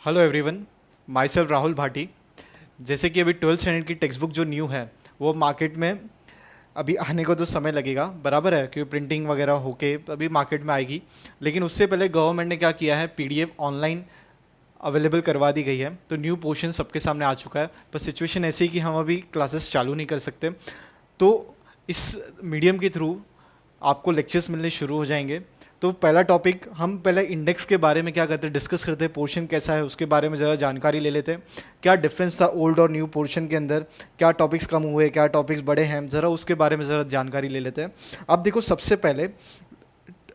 Hello everyone, my self Rahul Bhati. जैसे कि अभी 12th स्टैंडर्ड की टेक्स्ट बुक जो न्यू है वो मार्केट में अभी आने को तो समय लगेगा, बराबर है, क्योंकि प्रिंटिंग वगैरह होके अभी मार्केट में आएगी। लेकिन उससे पहले गवर्नमेंट ने क्या किया है, पीडीएफ ऑनलाइन अवेलेबल करवा दी गई है, तो न्यू पोर्शन सबके सामने आ चुका है। पर सिचुएशन ऐसी है कि हम अभी क्लासेस चालू नहीं कर सकते, तो इस मीडियम के थ्रू आपको लेक्चर्स मिलने शुरू हो जाएंगे। तो पहला टॉपिक, हम पहले इंडेक्स के बारे में क्या करते हैं, डिस्कस करते हैं, पोर्शन कैसा है उसके बारे में ज़रा जानकारी ले लेते हैं। क्या डिफरेंस था ओल्ड और न्यू पोर्शन के अंदर, क्या टॉपिक्स कम हुए, क्या टॉपिक्स बड़े हैं, ज़रा उसके बारे में ज़रा जानकारी ले लेते हैं। अब देखो, सबसे पहले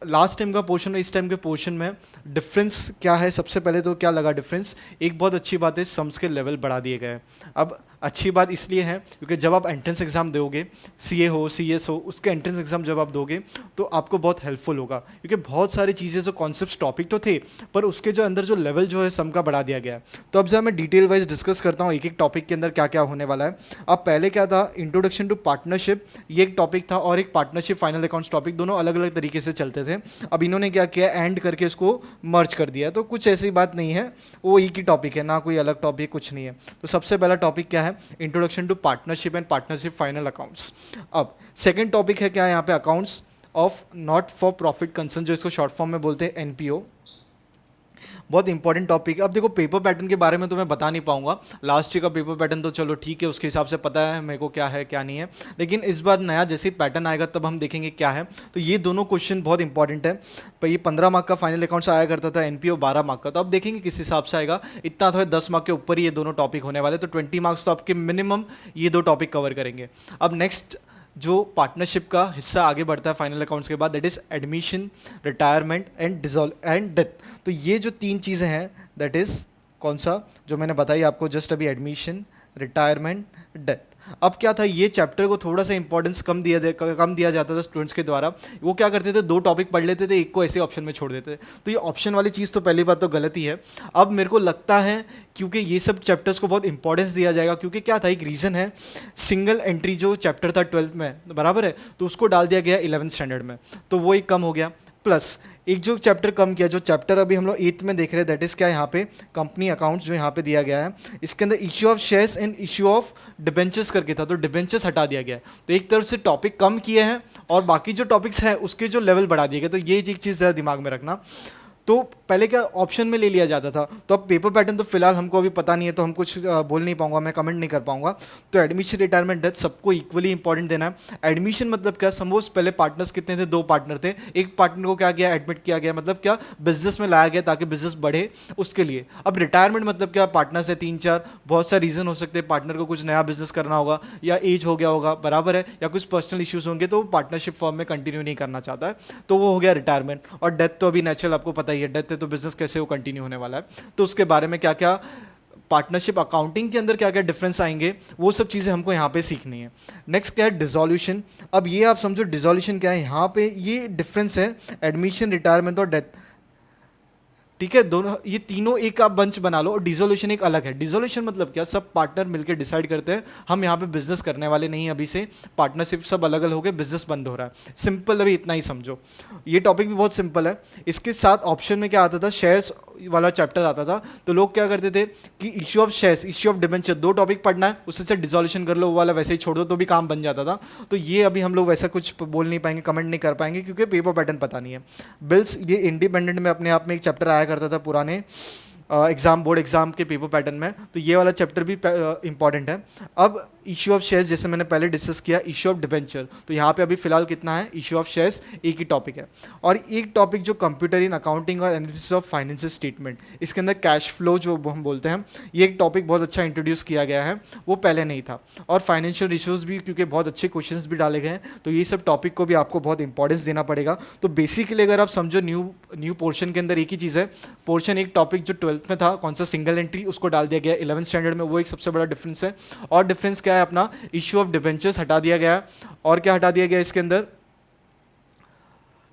लास्ट टाइम का पोर्शन और इस टाइम के पोर्शन में डिफरेंस क्या है। सबसे पहले तो क्या लगा डिफरेंस, एक बहुत अच्छी बात है, सम्स के लेवल बढ़ा दिए गए हैं। अब अच्छी बात इसलिए है क्योंकि जब आप एंट्रेंस एग्जाम दोगे, सीए हो, सीएस हो, उसके एंट्रेंस एग्जाम जब आप दोगे तो आपको बहुत हेल्पफुल होगा, क्योंकि बहुत सारी चीज़ें जो कॉन्सेप्ट टॉपिक तो थे, पर उसके जो अंदर जो लेवल जो है सम का बढ़ा दिया गया है। तो अब जब मैं डिटेल वाइज डिस्कस करता हूँ एक एक टॉपिक के अंदर क्या क्या होने वाला है। अब पहले क्या था, इंट्रोडक्शन टू पार्टनरशिप, ये एक टॉपिक था, और एक पार्टनरशिप फाइनल अकाउंट्स टॉपिक, दोनों अलग अलग तरीके से चलते थे। अब इन्होंने क्या किया, एंड करके इसको मर्ज कर दिया। तो कुछ ऐसी बात नहीं है, वो एक ही टॉपिक है, ना कोई अलग टॉपिक, कुछ नहीं है। तो सबसे पहला टॉपिक क्या है, introduction to partnership and partnership final accounts. अब सेकंड टॉपिक है क्या है यहाँ पे, accounts of not for profit concern, जो इसको शॉर्ट फॉर्म में बोलते हैं एनपीओ। बहुत इंपॉर्टेंट टॉपिक है। अब देखो, पेपर पैटर्न के बारे में तो मैं बता नहीं पाऊंगा, लास्ट ईयर का पेपर पैटर्न तो चलो ठीक है, उसके हिसाब से पता है मेरे को क्या है क्या नहीं है। लेकिन इस बार नया जैसे पैटर्न आएगा तब हम देखेंगे क्या है। तो ये दोनों क्वेश्चन बहुत इंपॉर्टेंट है। पर ये 15 मार्क का फाइनल अकाउंट्स आया करता था, एनपीओ 12 मार्क का। तो अब देखेंगे किस हिसाब से आएगा। इतना तो है, 10 मार्क के ऊपर ही ये दोनों टॉपिक होने वाले, तो 20 मार्क्स तो आपके मिनिमम ये दो टॉपिक कवर करेंगे। अब नेक्स्ट जो पार्टनरशिप का हिस्सा आगे बढ़ता है फाइनल अकाउंट्स के बाद, that is admission, retirement and dissolve and death. तो ये जो तीन चीज़ें हैं, दैट इज कौन सा, जो मैंने बताई आपको जस्ट अभी, एडमिशन, रिटायरमेंट, डेथ। अब क्या था, ये चैप्टर को थोड़ा सा इंपॉर्टेंस कम दिया जाता था स्टूडेंट्स के द्वारा। वो क्या करते थे, दो टॉपिक पढ़ लेते थे, एक को ऐसे ऑप्शन में छोड़ देते थे। तो ये ऑप्शन वाली चीज़ तो पहली बात तो गलत ही है। अब मेरे को लगता है क्योंकि ये सब चैप्टर्स को बहुत इंपॉर्टेंस दिया जाएगा, क्योंकि क्या था, एक रीज़न है, सिंगल एंट्री जो चैप्टर था 12th में, बराबर है, तो उसको डाल दिया गया 11th स्टैंडर्ड में, तो वो एक कम हो गया। प्लस एक जो चैप्टर कम किया, जो चैप्टर अभी हम लोग 8th में देख रहे हैं, दैट इज क्या, यहाँ पे कंपनी अकाउंट्स जो यहाँ पे दिया गया है, इसके अंदर issue of shares and issue of debentures करके था, तो डिबेंचर्स हटा दिया गया है। तो एक तरफ से टॉपिक कम किए हैं और बाकी जो टॉपिक्स हैं उसके जो लेवल बढ़ा दिए गए। तो ये एक चीज़ ज़रा दिमाग में रखना। तो पहले क्या ऑप्शन में ले लिया जाता था, तो अब पेपर पैटर्न तो फिलहाल हमको अभी पता नहीं है, तो हम कुछ बोल नहीं पाऊंगा, मैं कमेंट नहीं कर पाऊंगा। तो एडमिशन, रिटायरमेंट, डेथ सबको इक्वली इंपॉर्टेंट देना है। एडमिशन मतलब क्या, सपोज पहले पार्टनर्स कितने थे, दो पार्टनर थे, एक पार्टनर को क्या किया, एडमिट किया गया, मतलब क्या, बिजनेस में लाया गया ताकि बिजनेस बढ़े, उसके लिए। अब रिटायरमेंट मतलब क्या, पार्टनर्स है 3-4, बहुत सारे रीजन हो सकते हैं, पार्टनर को कुछ नया बिजनेस करना होगा, या एज हो गया होगा, बराबर है, या कुछ पर्सनल इश्यूज होंगे, तो वो पार्टनरशिप फॉर्म में कंटिन्यू नहीं करना चाहता है, तो वो हो गया रिटायरमेंट। और डेथ तो अभी नेचुरल, आपको पता ही है, डेथ है तो बिजनेस कैसे वो कंटिन्यू होने वाला है। तो उसके बारे में क्या क्या पार्टनरशिप अकाउंटिंग के अंदर क्या क्या डिफरेंस आएंगे, वो सब चीज़ें हमको यहाँ पे सीखनी है। नेक्स्ट क्या है, डिसोल्यूशन। अब ये आप समझो डिसोल्यूशन क्या है, यहाँ पे ये डिफरेंस है एडमिशन, रिटायरमेंट और डेथ, ठीक है, दोनों ये तीनों एक आप बंच बना लो, और डिसोल्यूशन एक अलग है। डिसोल्यूशन मतलब क्या, सब पार्टनर मिलकर डिसाइड करते हैं हम यहाँ पे बिजनेस करने वाले नहीं, अभी से पार्टनरशिप सब अलग अलग हो गए, बिजनेस बंद हो रहा है, सिंपल, अभी इतना ही समझो। ये टॉपिक भी बहुत सिंपल है। इसके साथ ऑप्शन में क्या आता था, शेयर्स वाला चैप्टर आता था। तो लोग क्या करते थे कि issue of shares, issue of debenture, दो टॉपिक पढ़ना है, उससे डिसोल्यूशन कर लो, वो वाला वैसे ही छोड़ दो तो भी काम बन जाता था। तो ये अभी हम लोग वैसा कुछ बोल नहीं पाएंगे, कमेंट नहीं कर पाएंगे, क्योंकि पेपर पैटर्न पता नहीं है। बिल्स, ये इंडिपेंडेंट में अपने आप में एक चैप्टर आया करता था पुराने एग्जाम, बोर्ड एग्जाम के पेपर पैटर्न में, तो ये वाला चैप्टर भी इंपॉर्टेंट है। अब इश्यू ऑफ शेयर्स, जैसे मैंने पहले डिस्कस किया, इश्यू ऑफ डिबेंचर, तो यहाँ पे अभी फिलहाल कितना है, इश्यू ऑफ शेयर्स एक ही टॉपिक है। और एक टॉपिक जो कंप्यूटर इन अकाउंटिंग और एनालिसिस ऑफ फाइनेंशियल स्टेटमेंट, इसके अंदर कैश फ्लो जो हम बोलते हैं, ये एक टॉपिक बहुत अच्छा इंट्रोड्यूस किया गया है, वो पहले नहीं था। और फाइनेंशियल रिश्यूज भी, क्योंकि बहुत अच्छे क्वेश्चंस भी डाले गए हैं, तो ये सब टॉपिक को भी आपको बहुत इंपॉर्टेंस देना पड़ेगा। तो बेसिकली अगर आप समझो, न्यू पोर्शन के अंदर एक ही चीज़ है, पोर्शन एक टॉपिक जो 12th में था, कौन सा, सिंगल एंट्री, उसको डाल दिया गया 11th स्टैंडर्ड में, वो एक सबसे बड़ा डिफरेंस है। और डिफरेंस क्या है अपना, इश्यू ऑफ डिबेंचर्स हटा दिया गया। और क्या हटा दिया गया इसके अंदर,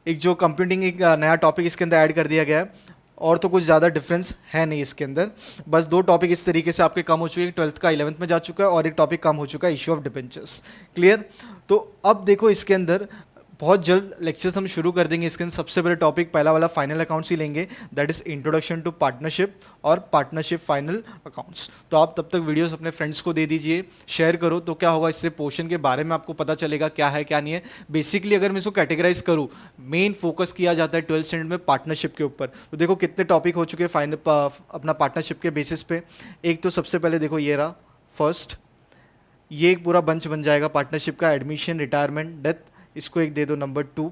एक जो कंप्यूटिंग एक नया टॉपिक इसके अंदर ऐड कर दिया गया है। और तो कुछ ज़्यादा डिफरेंस है नहीं इसके अंदर, बस दो टॉपिक इस तरीके से आपके कम हो चुके हैं, 12th का 11th में जा चुका है, और एक टॉपिक कम हो चुका है, इश्यू ऑफ डिबेंचर्स। क्लियर। तो अब देखो इसके अंदर बहुत जल्द लेक्चर्स हम शुरू कर देंगे। इसके अंदर सबसे पहले टॉपिक पहला वाला फाइनल अकाउंट्स ही लेंगे, that is introduction to partnership और पार्टनरशिप फाइनल अकाउंट्स। तो आप तब तक वीडियोस अपने फ्रेंड्स को दे दीजिए, शेयर करो, तो क्या होगा इससे पोर्शन के बारे में आपको पता चलेगा क्या है क्या नहीं है। बेसिकली अगर मैं इसको कैटेगराइज करूँ, मेन फोकस किया जाता है 12th स्टैंडर्ड में पार्टनरशिप के ऊपर। तो देखो कितने टॉपिक हो चुके हैं फाइनल अपना पार्टनरशिप के बेसिस पे। एक तो सबसे पहले देखो ये रहा फर्स्ट, ये एक पूरा बंच बन जाएगा पार्टनरशिप का, एडमिशन, रिटायरमेंट, डेथ, इसको एक दे दो नंबर 2,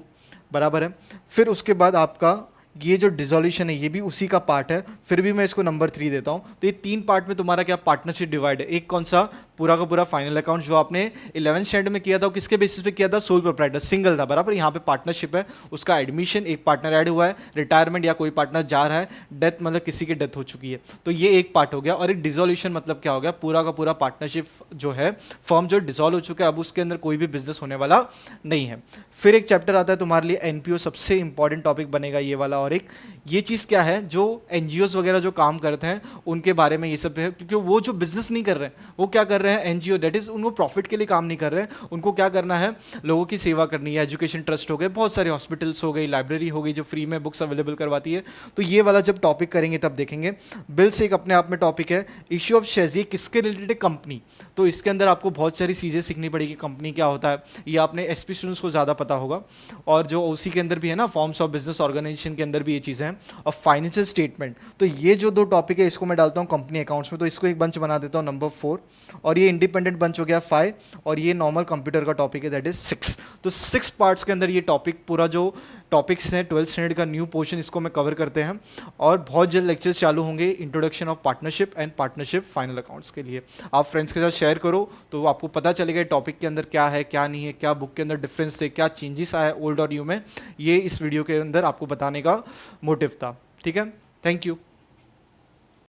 बराबर है। फिर उसके बाद आपका ये जो डिसोल्यूशन है ये भी उसी का पार्ट है, फिर भी मैं इसको नंबर 3 देता हूँ। तो ये 3 पार्ट में तुम्हारा क्या पार्टनरशिप डिवाइड है। एक कौन सा, पूरा का पूरा फाइनल अकाउंट जो आपने 11th स्टैंडर्ड में किया था, वो किसके बेसिस पे किया था, सोल प्रोप्राइटर, सिंगल था, बराबर। यहाँ पे पार्टनरशिप है, उसका एडमिशन, एक पार्टनर ऐड हुआ है, रिटायरमेंट या कोई पार्टनर जा रहा है, डेथ मतलब किसी की डेथ हो चुकी है, तो ये एक पार्ट हो गया। और एक डिसोल्यूशन मतलब क्या हो गया, पूरा का पूरा पार्टनरशिप जो है, फर्म जो डिसॉल्व हो चुका है, अब उसके अंदर कोई भी बिजनेस होने वाला नहीं है। फिर एक चैप्टर आता है तुम्हारे लिए एनपीओ, सबसे इंपॉर्टेंट टॉपिक बनेगा ये वाला। और एक ये चीज़ क्या है, जो एनजीओस वगैरह जो काम करते हैं उनके बारे में ये सब है, क्योंकि वो जो बिजनेस नहीं कर रहे हैं, वो क्या कर रहे हैं, एनजीओ, दैट इज उनको प्रॉफिट के लिए काम नहीं कर रहे हैं, उनको क्या करना है, लोगों की सेवा करनी है। एजुकेशन ट्रस्ट हो गए, बहुत सारे हॉस्पिटल्स हो गई, लाइब्रेरी हो गई जो फ्री में बुक्स अवेलेबल करवाती है। तो ये वाला जब टॉपिक करेंगे तब देखेंगे। बिल्स एक अपने आप में टॉपिक है। इश्यू ऑफ शेयर्स, ये किसके रिलेटेड, कंपनी, तो इसके अंदर आपको बहुत सारी चीज़ें सीखनी पड़ेगी, कंपनी क्या होता है, ये आपने एसपी स्टूडेंट्स को ज़्यादा पता होगा। और जो ओसी के अंदर भी है ना, फॉर्म्स ऑफ बिजनेस ऑर्गेनाइजेशन के अंदर भी ये चीज़ें हैं। और फाइनेंशियल स्टेटमेंट, तो ये जो 2 टॉपिक है इसको मैं डालता हूँ कंपनी अकाउंट्स में, तो इसको एक बंच बना देता हूँ नंबर 4, और ये इंडिपेंडेंट बंच हो गया 5, और ये नॉर्मल कंप्यूटर का टॉपिक है दैट इज 6। तो 6 पार्ट्स के अंदर ये टॉपिक, पूरा जो टॉपिक्स हैं 12th स्टैंडर्ड का न्यू पोर्शन, इसको मैं कवर करते हैं। और बहुत जल्द लेक्चर्स चालू होंगे introduction of partnership and partnership final accounts के लिए। आप फ्रेंड्स के साथ शेयर करो तो आपको पता चलेगा टॉपिक के अंदर क्या है क्या नहीं है, क्या बुक के अंदर डिफरेंस थे, क्या चेंजेस आया ओल्ड और न्यू में। ये इस वीडियो के अंदर आपको बताने का मोटिव था। ठीक है, थैंक यू।